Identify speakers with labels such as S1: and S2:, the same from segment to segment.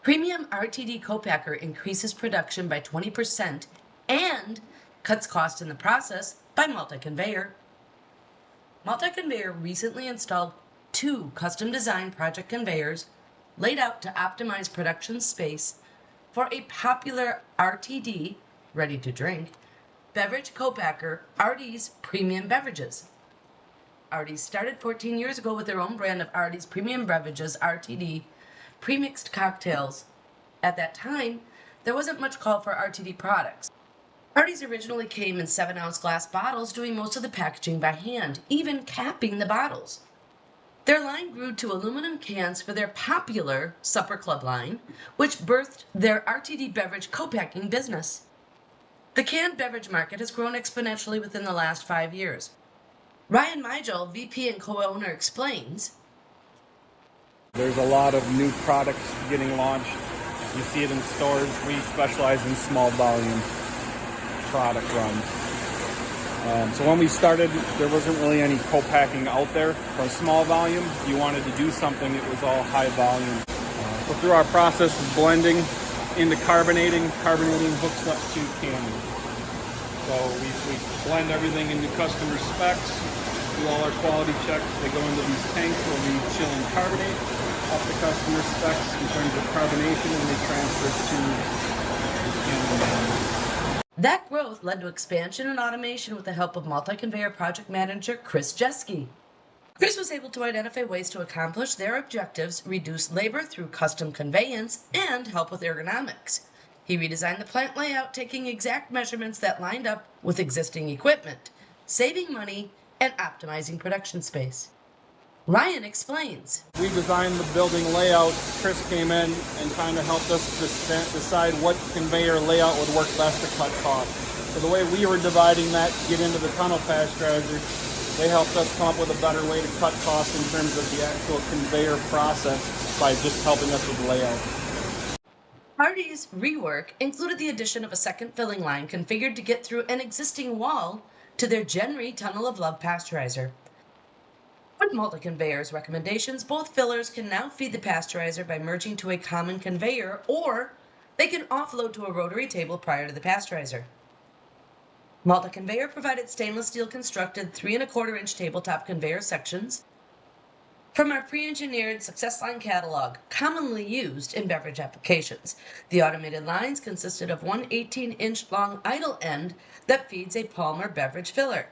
S1: Premium RTD co-packer increases production by 20% and cuts cost in the process by Multi-Conveyor. Multi-Conveyor recently installed 2 custom-designed project conveyors laid out to optimize production space for a popular RTD, ready-to-drink, beverage co-packer, Arty's Premium Beverages. Arty started 14 years ago with their own brand of Arty's Premium Beverages, RTD, premixed cocktails. At that time, there wasn't much call for RTD products. Arty's originally came in 7-ounce glass bottles, doing most of the packaging by hand, even capping the bottles. Their line grew to aluminum cans for their popular Supper Club line, which birthed their RTD Beverage co-packing business. The canned beverage market has grown exponentially within the last 5 years. Ryan Mijal, VP and co-owner, explains,
S2: "There's a lot of new products getting launched. You see it in stores. We specialize in small volume product runs. So when we started, there wasn't really any co-packing out there. For small volume, if you wanted to do something, it was all high volume. So through our process of blending into carbonating hooks up to canning. So we blend everything into customer specs, do all our quality checks. They go into these tanks where we chill and carbonate up to customer specs in terms of carbonation, and they transfer to the canning.
S1: That growth led to expansion and automation with the help of Multi-Conveyor project manager Chris Jeske. Chris was able to identify ways to accomplish their objectives, reduce labor through custom conveyance, and help with ergonomics. He redesigned the plant layout, taking exact measurements that lined up with existing equipment, saving money and optimizing production space. Ryan explains.
S2: We designed the building layout. Chris came in and kind of helped us decide what conveyor layout would work best to cut costs. So the way we were dividing that to get into the tunnel pasteurizer, they helped us come up with a better way to cut costs in terms of the actual conveyor process by just helping us with layout.
S1: Arty's rework included the addition of a second filling line configured to get through an existing wall to their Genry Tunnel of Love pasteurizer. With Multi-Conveyor's recommendations, both fillers can now feed the pasteurizer by merging to a common conveyor, or they can offload to a rotary table prior to the pasteurizer. Multi-Conveyor provided stainless steel constructed 3¼ inch tabletop conveyor sections from our pre-engineered success line catalog, commonly used in beverage applications. The automated lines consisted of one 18-inch long idle end that feeds a Palmer beverage filler.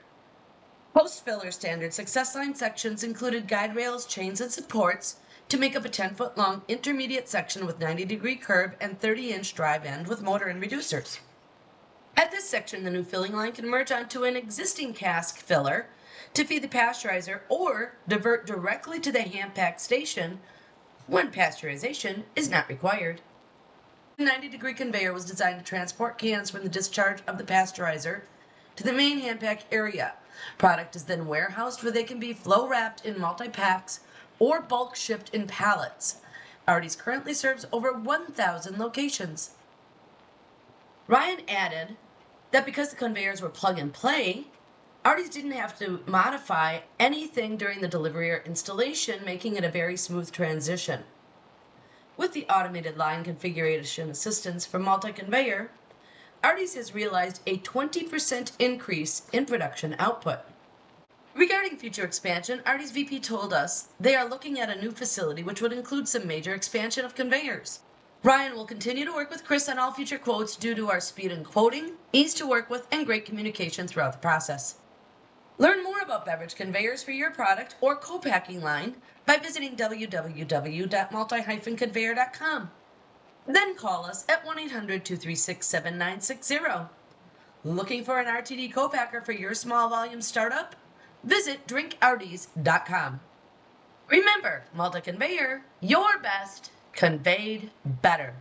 S1: Post-filler standard success line sections included guide rails, chains, and supports to make up a 10-foot long intermediate section with 90-degree curb and 30-inch drive end with motor and reducers. At this section, the new filling line can merge onto an existing cask filler to feed the pasteurizer or divert directly to the hand pack station when pasteurization is not required. The 90-degree conveyor was designed to transport cans from the discharge of the pasteurizer to the main hand pack area. Product is then warehoused where they can be flow wrapped in multi-packs or bulk shipped in pallets. Arty's currently serves over 1,000 locations. Ryan added that because the conveyors were plug and play, Arty's didn't have to modify anything during the delivery or installation, making it a very smooth transition. With the automated line configuration assistance from Multi-Conveyor, Arty's has realized a 20% increase in production output. Regarding future expansion, Arty's VP told us they are looking at a new facility which would include some major expansion of conveyors. Ryan will continue to work with Chris on all future quotes due to our speed in quoting, ease to work with, and great communication throughout the process. Learn more about beverage conveyors for your product or co-packing line by visiting www.multi-conveyor.com. Then call us at 1-800-236-7960. Looking for an RTD co-packer for your small volume startup? Visit drinkartys.com. Remember, Multi-Conveyor, your best, conveyed better.